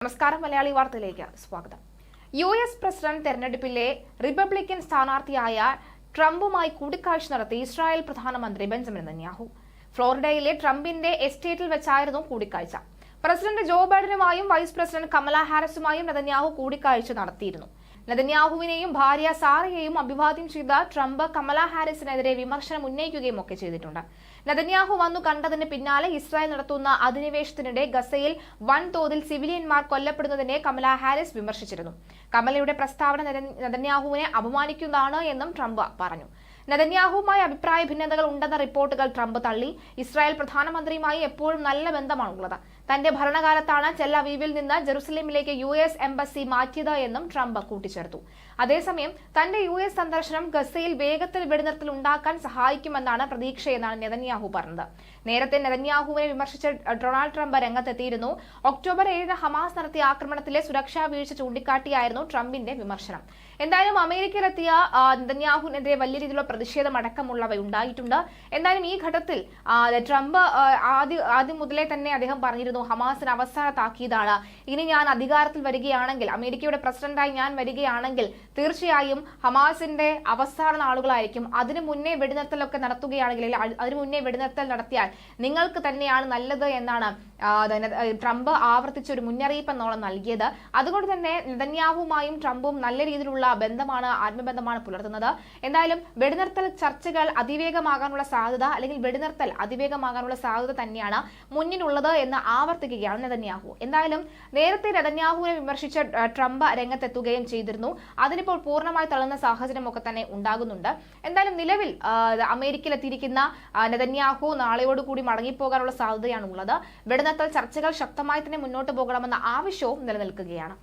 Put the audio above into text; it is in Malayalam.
നമസ്കാരം. മലയാളി വാർത്തയിലേക്ക് സ്വാഗതം. US പ്രസിഡന്റ് തെരഞ്ഞെടുപ്പിലെ റിപ്പബ്ലിക്കൻ സ്ഥാനാർത്ഥിയായ ട്രംപുമായി കൂടിക്കാഴ്ച നടത്തി ഇസ്രായേൽ പ്രധാനമന്ത്രി ബെഞ്ചമിൻ നെതന്യാഹു. ഫ്ലോറിഡയിലെ ട്രംപിന്റെ എസ്റ്റേറ്റിൽ വെച്ചായിരുന്നു കൂടിക്കാഴ്ച. പ്രസിഡന്റ് ജോ ബൈഡനുമായും വൈസ് പ്രസിഡന്റ് കമല ഹാരിസുമായും നെതന്യാഹു കൂടിക്കാഴ്ച നടത്തിയിരുന്നു. നെതന്യാഹുവിനെയും ഭാര്യ സാറയെയും അഭിവാദ്യം ചെയ്ത ട്രംപ് കമല ഹാരിസിനെതിരെ വിമർശനം ഉന്നയിക്കുകയും ഒക്കെ ചെയ്തിട്ടുണ്ട്. നെതന്യാഹു വന്നു കണ്ടതിന് പിന്നാലെ ഇസ്രായേൽ നടത്തുന്ന അധിനിവേശത്തിനിടെ ഗസയിൽ വൻതോതിൽ സിവിലിയന്മാർ കൊല്ലപ്പെടുന്നതിനെ കമല ഹാരിസ് വിമർശിച്ചിരുന്നു. കമലയുടെ പ്രസ്താവന നെതന്യാഹുവിനെ അപമാനിക്കുന്നതാണ് എന്നും ട്രംപ് പറഞ്ഞു. നെതന്യാഹുവുമായി അഭിപ്രായ ഭിന്നതകൾ ഉണ്ടെന്ന റിപ്പോർട്ടുകൾ ട്രംപ് തള്ളി. ഇസ്രായേൽ പ്രധാനമന്ത്രിയുമായി എപ്പോഴും നല്ല ബന്ധമാണുള്ളത്. തന്റെ ഭരണകാലത്താണ് ടെൽ അവീവിൽ നിന്ന് ജെറുസലേമിലേക്ക് US എംബസി മാറ്റിയത് എന്നും ട്രംപ് കൂട്ടിച്ചേർത്തു. അതേസമയം തന്റെ US സന്ദർശനം ഗസയിൽ വേഗത്തിൽ വെടിനിർത്തൽ ഉണ്ടാക്കാൻ സഹായിക്കുമെന്നാണ് പ്രതീക്ഷയെന്നാണ് നെതന്യാഹു പറഞ്ഞത്. നേരത്തെ നെതന്യാഹുവിനെ വിമർശിച്ച ഡൊണാൾഡ് ട്രംപ് രംഗത്തെത്തിയിരുന്നു. ഒക്ടോബർ 7 ഹമാസ് നടത്തിയ ആക്രമണത്തിലെ സുരക്ഷാ വീഴ്ച ചൂണ്ടിക്കാട്ടിയായിരുന്നു ട്രംപിന്റെ വിമർശനം. എന്തായാലും അമേരിക്കയിലെത്തിയ നെതന്യാഹുവിനെതിരെ വലിയ രീതിയിലുള്ള പ്രതിഷേധം അടക്കമുള്ളവ ഉണ്ടായിട്ടുണ്ട്. എന്തായാലും ഈ ഘട്ടത്തിൽ ട്രംപ് ആദ്യം മുതലേ തന്നെ അദ്ദേഹം പറഞ്ഞിരുന്നു, ഹമാസിന് അവസാന താക്കീതാണ്. ഇനി ഞാൻ അധികാരത്തിൽ വരികയാണെങ്കിൽ, അമേരിക്കയുടെ പ്രസിഡന്റായി ഞാൻ വരികയാണെങ്കിൽ തീർച്ചയായും ഹമാസിന്റെ അവസാന നാളുകളായിരിക്കും. അതിനു മുന്നേ വെടിനിർത്തലൊക്കെ നടത്തുകയാണെങ്കിൽ, അതിനു മുന്നേ വെടിനിർത്തൽ നടത്തിയാൽ നിങ്ങൾക്ക് തന്നെയാണ് നല്ലത് എന്നാണ് ട്രംപ് ആവർത്തിച്ച ഒരു മുന്നറിയിപ്പ് എന്നോളം നൽകിയത്. അതുകൊണ്ട് തന്നെ നെതന്യാഹുവുമായും ട്രംപും നല്ല രീതിയിലുള്ള ബന്ധമാണ്, ആത്മബന്ധമാണ് പുലർത്തുന്നത്. എന്തായാലും വെടിനിർത്തൽ ചർച്ചകൾ അതിവേഗമാകാനുള്ള സാധ്യത, അല്ലെങ്കിൽ വെടിനിർത്തൽ അതിവേഗമാകാനുള്ള സാധ്യത തന്നെയാണ് മുന്നിലുള്ളത് എന്ന് ആവർത്തിക്കുകയാണ് നെതന്യാഹു. എന്തായാലും നേരത്തെ നെതന്യാഹുവിനെ വിമർശിച്ച ട്രംപ് രംഗത്തെത്തുകയും ചെയ്തിരുന്നു. അതിനിപ്പോൾ പൂർണ്ണമായി തള്ളുന്ന സാഹചര്യമൊക്കെ തന്നെ ഉണ്ടാകുന്നുണ്ട്. എന്തായാലും നിലവിൽ അമേരിക്കയിലെത്തിയിരിക്കുന്ന നെതന്യാഹു നാളെയോടുകൂടി മടങ്ങിപ്പോകാനുള്ള സാധ്യതയാണ് ഉള്ളത്. വെടിനിർത്തൽ ചർച്ചകൾ ശക്തമായി തന്നെ മുന്നോട്ട് പോകണമെന്ന ആവശ്യവും നിലനിൽക്കുകയാണ്.